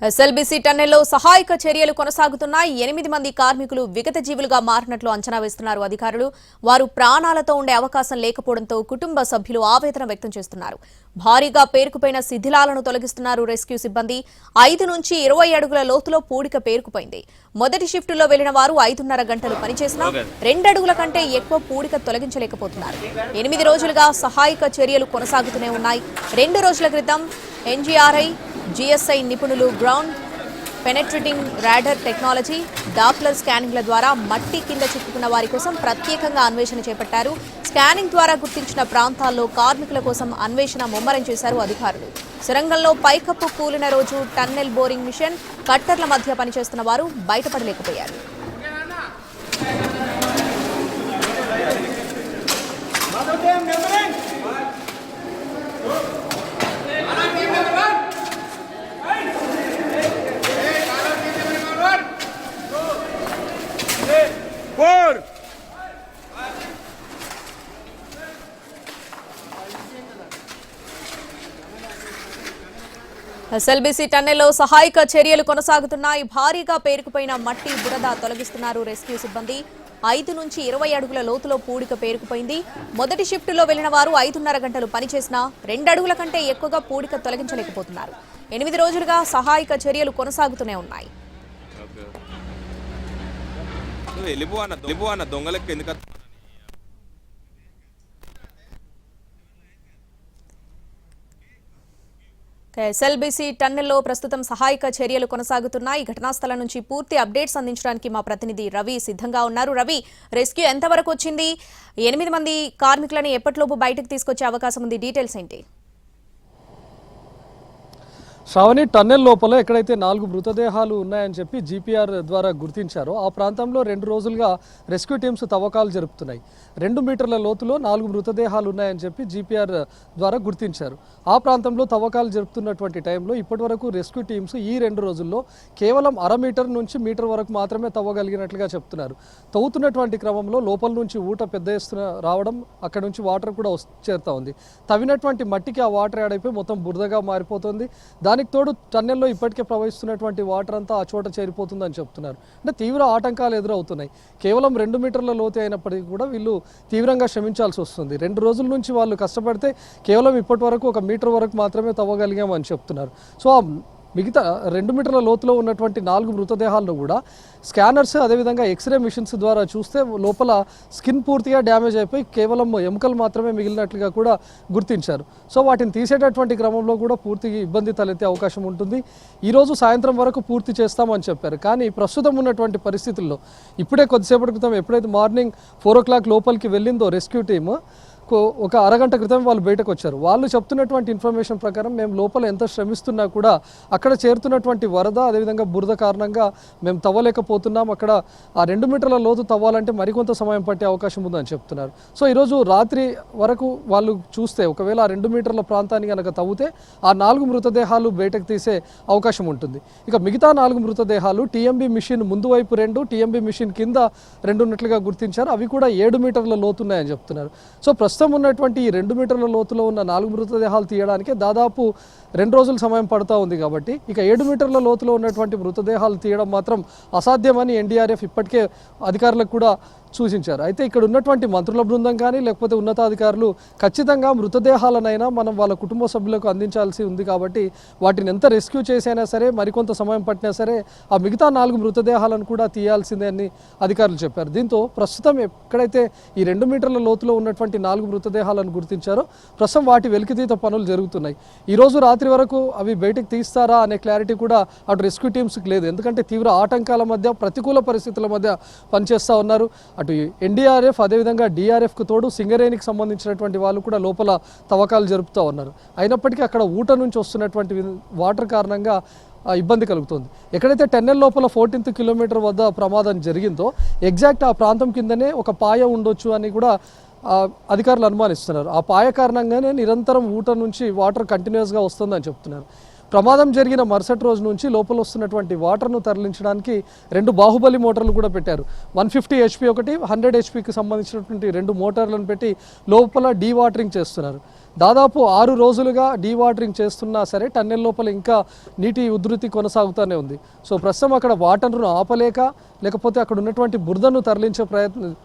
SLBC టన్నెల్లో సహాయక చర్యలు కొనసాగుతున్నాయి. 8 మంది కార్మికులు విగత జీవులుగా మారినట్లు అంచనా వేస్తున్నారు అధికారులు. వారు ప్రాణాలతో ఉండే అవకాశం లేకపోవడంతో కుటుంబ సభ్యులు ఆవేదన వ్యక్తం చేస్తున్నారు. భారీగా పేరుకుపోయిన శిథిలాలను తొలగిస్తున్నారు రెస్క్యూ సిబ్బంది. 5 నుంచి 20 అడుగుల లోతులో పూడిక పేరుకుపోయింది. మొదటి షిఫ్టులో వెళ్లిన వారు 5.5 గంటలు పనిచేసినా 2 అడుగుల కంటే ఎక్కువ పూడిక తొలగించలేకపోతున్నారు. 8 రోజులుగా సహాయక చర్యలు కొనసాగుతూనే ఉన్నాయి. 2 రోజుల క్రితం ఎన్జీఆర్ఐ జీఎస్ఐ నిపుణులు ground penetrating radar technology, Doppler స్కానింగ్ల ద్వారా మట్టి కింద చిక్కుకున్న వారి కోసం ప్రత్యేకంగా అన్వేషణ చేపట్టారు. స్కానింగ్ ద్వారా గుర్తించిన ప్రాంతాల్లో కార్మికుల కోసం అన్వేషణ ముమ్మరం చేశారు అధికారులు. సొరంగంలో పైకప్పు కూలిన రోజు టన్నెల్ బోరింగ్ మిషన్, కట్టర్ల మధ్య పనిచేస్తున్న వారు బయటపడలేకపోయారు. ఎస్ఎల్బీసీ టన్నెల్లో సహాయక చర్యలు కొనసాగుతున్నాయి. భారీగా పేరుకుపోయిన మట్టి బురద తొలగిస్తున్నారు రెస్క్యూ సిబ్బంది. 5 నుంచి 20 అడుగుల లోతులో పూడిక పేరుకుపోయింది. మొదటి షిఫ్టులో వెళ్లిన వారు 5.5 గంటలు పనిచేసినా 2 అడుగుల కంటే ఎక్కువగా పూడిక తొలగించలేకపోతున్నారు. 8 రోజులుగా సహాయక చర్యలు కొనసాగుతూనే ఉన్నాయి. ఎస్ఎల్బీసీ టన్నెల్లో ప్రస్తుతం సహాయక చర్యలు కొనసాగుతున్నాయి. ఘటనా స్థలం నుంచి పూర్తి అప్డేట్స్ అందించడానికి మా ప్రతినిధి రవి సిద్ధంగా ఉన్నారు. రవి, రెస్క్యూ ఎంతవరకు వచ్చింది? 8 మంది కార్మికులను ఎప్పటిలోపు బయటకు తీసుకొచ్చే అవకాశం ఉంది? డీటెయిల్స్ ఏంటి? శ్రావణి, టన్నెల్ లోపల ఎక్కడైతే 4 మృతదేహాలు ఉన్నాయని చెప్పి జీపీఆర్ ద్వారా గుర్తించారో ఆ ప్రాంతంలో 2 రోజులుగా రెస్క్యూ టీమ్స్ తవ్వకాలు జరుపుతున్నాయి. 2 మీటర్ల లోతులో 4 మృతదేహాలు ఉన్నాయని చెప్పి జీపీఆర్ ద్వారా గుర్తించారు. ఆ ప్రాంతంలో తవ్వకాలు జరుపుతున్నటువంటి టైంలో ఇప్పటివరకు రెస్క్యూ టీమ్స్ ఈ 2 రోజుల్లో కేవలం 1/2 మీటర్ నుంచి మీటర్ వరకు మాత్రమే తవ్వగలిగినట్లుగా చెప్తున్నారు. తవ్వుతున్నటువంటి క్రమంలో లోపల నుంచి ఊట పెద్ద ఎత్తున రావడం, అక్కడ నుంచి వాటర్ కూడా చేరుతా ఉంది. తవ్వినటువంటి మట్టికి ఆ వాటర్ యాడ్ అయిపోయి మొత్తం బురదగా మారిపోతుంది. దానికి తోడు టన్నెల్లో ఇప్పటికే ప్రవహిస్తున్నటువంటి వాటర్ అంతా ఆ చోట చేరిపోతుందని చెప్తున్నారు. అంటే తీవ్ర ఆటంకాలు ఎదురవుతున్నాయి. కేవలం 2 మీటర్ల లోతు అయినప్పటికీ కూడా వీళ్ళు తీవ్రంగా శ్రమించాల్సి వస్తుంది. 2 రోజుల నుంచి వాళ్ళు కష్టపడితే కేవలం ఇప్పటి వరకు 1 మీటర్ వరకు మాత్రమే తవ్వగలిగామని చెప్తున్నారు. సో మిగతా 2 మీటర్ల లోతులో ఉన్నటువంటి 4 మృతదేహాలను కూడా స్కానర్స్, అదేవిధంగా ఎక్స్రే మిషన్స్ ద్వారా చూస్తే లోపల స్కిన్ పూర్తిగా డ్యామేజ్ అయిపోయి కేవలం ఎముకలు మాత్రమే మిగిలినట్లుగా కూడా గుర్తించారు. సో వాటిని తీసేటటువంటి క్రమంలో కూడా పూర్తిగా ఇబ్బంది తలెత్తే అవకాశం ఉంటుంది. ఈరోజు సాయంత్రం వరకు పూర్తి చేస్తామని చెప్పారు. కానీ ప్రస్తుతం ఉన్నటువంటి పరిస్థితుల్లో ఇప్పుడే కొద్దిసేపటి క్రితం ఎప్పుడైతే మార్నింగ్ 4 o'clock లోపలికి వెళ్ళిందో రెస్క్యూ టీమ్, ఒక అరగంట క్రితం వాళ్ళు బయటకు వచ్చారు. వాళ్ళు చెప్తున్నటువంటి ఇన్ఫర్మేషన్ ప్రకారం మేము లోపల ఎంత శ్రమిస్తున్నా కూడా అక్కడ చేరుతున్నటువంటి వరద, అదేవిధంగా బురద కారణంగా మేము తవ్వలేకపోతున్నాం. అక్కడ ఆ 2 మీటర్ల లోతు తవ్వాలంటే మరికొంత సమయం పట్టే అవకాశం ఉందని చెప్తున్నారు. సో ఈరోజు రాత్రి వరకు వాళ్ళు చూస్తే ఒకవేళ ఆ 2 మీటర్ల ప్రాంతాన్ని కనుక తవ్వుతే ఆ 4 మృతదేహాలు బయటకు తీసే అవకాశం ఉంటుంది. ఇక మిగతా 4 మృతదేహాలు టీఎంబీ మిషన్ ముందు వైపు 2, టీఎంబీ మిషన్ కింద 2 ఉన్నట్లుగా గుర్తించారు. అవి కూడా 7 మీటర్ల లోతున్నాయని చెప్తున్నారు. సో ప్రస్తుతం ఉన్నటువంటి ఈ 2 మీటర్ల లోతులో ఉన్న 4 మృతదేహాలు తీయడానికి దాదాపు 2 రోజుల సమయం పడుతూ ఉంది. కాబట్టి ఇక 7 మీటర్ల లోతులో ఉన్నటువంటి మృతదేహాలు తీయడం మాత్రం అసాధ్యమని ఎన్డీఆర్ఎఫ్ ఇప్పటికే అధికారులకు కూడా సూచించారు. అయితే ఇక్కడ ఉన్నటువంటి మంత్రుల బృందం కానీ లేకపోతే ఉన్నతాధికారులు ఖచ్చితంగా మృతదేహాలనైనా మనం వాళ్ళ కుటుంబ సభ్యులకు అందించాల్సి ఉంది. కాబట్టి వాటిని ఎంత రెస్క్యూ చేసైనా సరే, మరికొంత సమయం పట్టినా సరే ఆ మిగతా 4 మృతదేహాలను కూడా తీయాల్సిందే అని అధికారులు చెప్పారు. దీంతో ప్రస్తుతం ఎక్కడైతే ఈ 2 మీటర్ల లోతులో ఉన్నటువంటి 4 మృతదేహాలను గుర్తించారో ప్రస్తుతం వాటి వెలికితీత పనులు జరుగుతున్నాయి. ఈరోజు రాత్రి వరకు అవి బయటకు తీస్తారా అనే క్లారిటీ కూడా అటు రెస్క్యూ టీమ్స్కి లేదు. ఎందుకంటే తీవ్ర ఆటంకాల మధ్య, ప్రతికూల పరిస్థితుల మధ్య పనిచేస్తూ ఉన్నారు. అటు ఎన్డీఆర్ఎఫ్, అదేవిధంగా డిఆర్ఎఫ్కు తోడు సింగరేణికి సంబంధించినటువంటి వాళ్ళు కూడా లోపల తవ్వకాలు జరుపుతూ ఉన్నారు. అయినప్పటికీ అక్కడ ఊట నుంచి వస్తున్నటువంటి వాటర్ కారణంగా ఇబ్బంది కలుగుతుంది. ఎక్కడైతే టన్నెల్ లోపల 14th కిలోమీటర్ వద్ద ప్రమాదం జరిగిందో ఎగ్జాక్ట్ ఆ ప్రాంతం కిందనే ఒక పాయ ఉండొచ్చు అని కూడా అధికారులు అనుమానిస్తున్నారు. ఆ పాయ కారణంగానే నిరంతరం ఊట నుంచి వాటర్ కంటిన్యూస్గా వస్తుందని చెప్తున్నారు. ప్రమాదం జరిగిన మరుసటి రోజు నుంచి లోపల వస్తున్నటువంటి వాటర్ను తరలించడానికి 2 బాహుబలి మోటార్లు కూడా పెట్టారు. 150 HP ఒకటి, 100 HPకి సంబంధించినటువంటి 2 మోటార్లను పెట్టి లోపల డీవాటరింగ్ చేస్తున్నారు. దాదాపు 6 రోజులుగా డీవాటరింగ్ చేస్తున్నా సరే టన్నెల్ లోపల ఇంకా నీటి ఉధృతి కొనసాగుతూనే ఉంది. సో ప్రస్తుతం అక్కడ వాటర్ను ఆపలేక లేకపోతే అక్కడ ఉన్నటువంటి బురదను తరలించే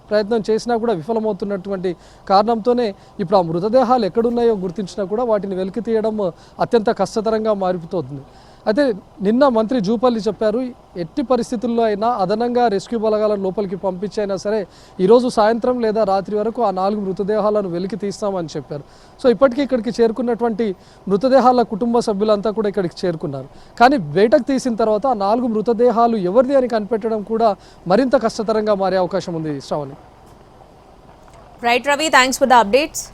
ప్రయత్నం చేసినా కూడా విఫలమవుతున్నటువంటి కారణంతోనే ఇప్పుడు ఆ మృతదేహాలు ఎక్కడున్నాయో గుర్తించినా కూడా వాటిని వెలికి తీయడం అత్యంత కష్టతరంగా మారిపోతుంది. అయితే నిన్న మంత్రి జూపల్లి చెప్పారు, ఎట్టి పరిస్థితుల్లో అయినా అదనంగా రెస్క్యూ బలగాలను లోపలికి పంపించైనా సరే ఈరోజు సాయంత్రం లేదా రాత్రి వరకు ఆ 4 మృతదేహాలను వెలికి తీస్తామని చెప్పారు. సో ఇప్పటికీ ఇక్కడికి చేరుకున్నటువంటి మృతదేహాల కుటుంబ సభ్యులంతా కూడా ఇక్కడికి చేరుకున్నారు. కానీ బయటకు తీసిన తర్వాత ఆ 4 మృతదేహాలు ఎవరిది అని కనిపెట్టడం కూడా మరింత కష్టతరంగా మారే అవకాశం ఉంది. Shravani. Right Ravi, thanks for the updates.